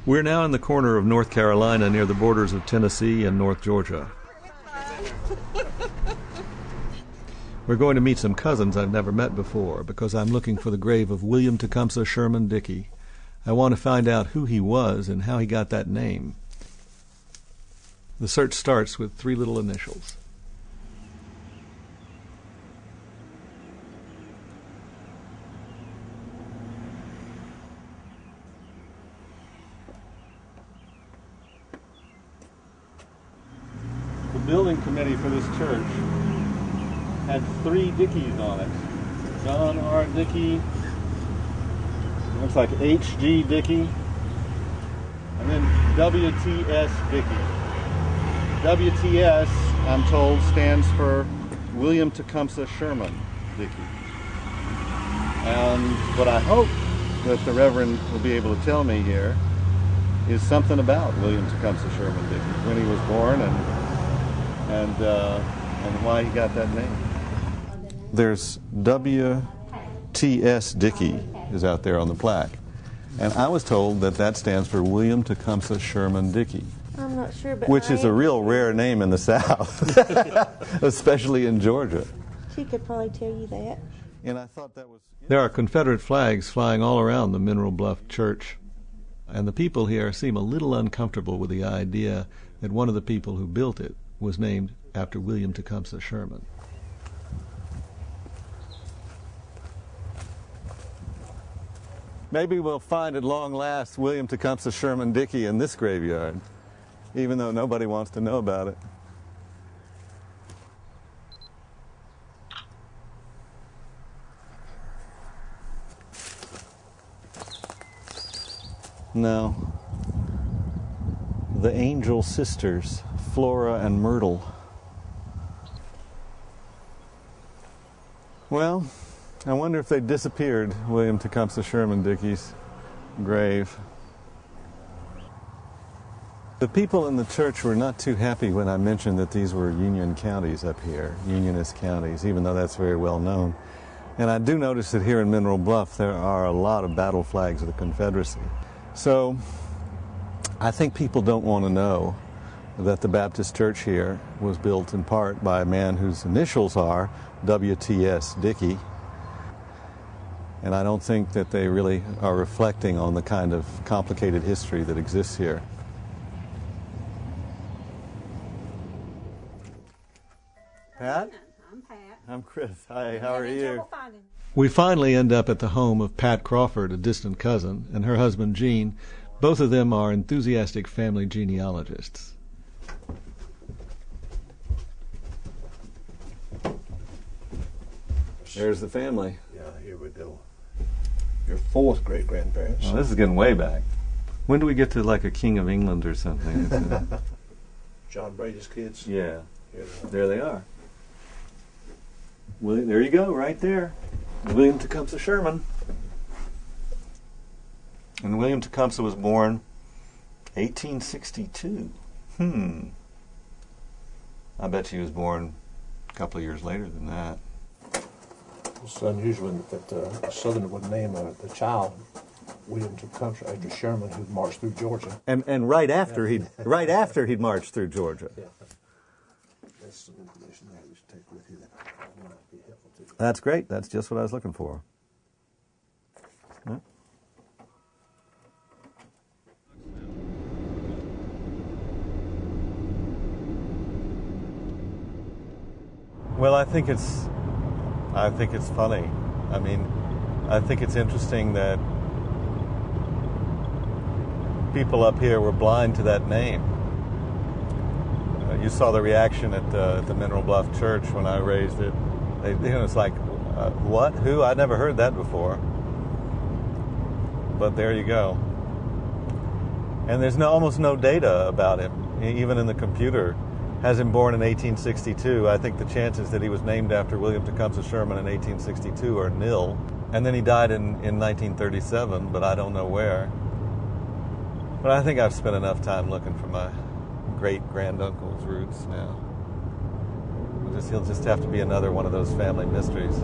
We're now in the corner of North Carolina near the borders of Tennessee and North Georgia. We're going to meet some cousins I've never met before because I'm looking for the grave of William Tecumseh Sherman Dickey. I want to find out who he was and how he got that name. The search starts with 3 little initials. The building committee for this church had 3 Dickeys on it. John R. Dickey, looks like H.G. Dickey, and then W.T.S. Dickey. W.T.S., I'm told, stands for William Tecumseh Sherman Dickey. And what I hope that the Reverend will be able to tell me here is something about William Tecumseh Sherman Dickey, when he was born and why he got that name. There's W.T.S. Dickey is out there on the plaque. And I was told that that stands for William Tecumseh Sherman Dickey. I'm not sure, but which is a real rare name in the South, especially in Georgia. She could probably tell you that. And I thought that was... There are Confederate flags flying all around the Mineral Bluff Church. And the people here seem a little uncomfortable with the idea that one of the people who built it was named after William Tecumseh Sherman. Maybe we'll find at long last William Tecumseh Sherman Dickey in this graveyard, even though nobody wants to know about it. No. The Angel Sisters, Flora and Myrtle. Well, I wonder if they disappeared William Tecumseh Sherman Dickey's grave. The people in the church were not too happy when I mentioned that these were Union counties up here, Unionist counties, even though that's very well known. And I do notice that here in Mineral Bluff there are a lot of battle flags of the Confederacy. So I think people don't want to know that the Baptist church here was built in part by a man whose initials are W.T.S. Dickey. And I don't think that they really are reflecting on the kind of complicated history that exists here. Pat? I'm Pat. I'm Chris. Hi, how are Having you? trouble finding. We finally end up at the home of Pat Crawford, a distant cousin, and her husband Gene. Both of them are enthusiastic family genealogists. There's the family. Yeah, here we go. Your 4th great-grandparents. Oh, this is getting way back. When do we get to like a King of England or something? John Brady's kids. Yeah. Here they are. There they are. William, there you go, right there. William Tecumseh Sherman. And William Tecumseh was born 1862. I bet he was born a couple of years later than that. It's unusual that a Southerner would name the child William Tecumseh after Sherman, who marched through Georgia. And right after he'd marched through Georgia. Yeah. That's some information there we should take with you that might be helpful to you. That's great. That's just what I was looking for. Yeah. Well, I think it's funny. I mean, I think it's interesting that people up here were blind to that name. You saw the reaction at the Mineral Bluff Church when I raised it. It's like, what? Who? I'd never heard that before. But there you go. And there's almost no data about him, even in the computer. Has him born in 1862. I think the chances that he was named after William Tecumseh Sherman in 1862 are nil. And then he died in 1937, but I don't know where. But I think I've spent enough time looking for my great-granduncle's roots now. He'll just have to be another one of those family mysteries.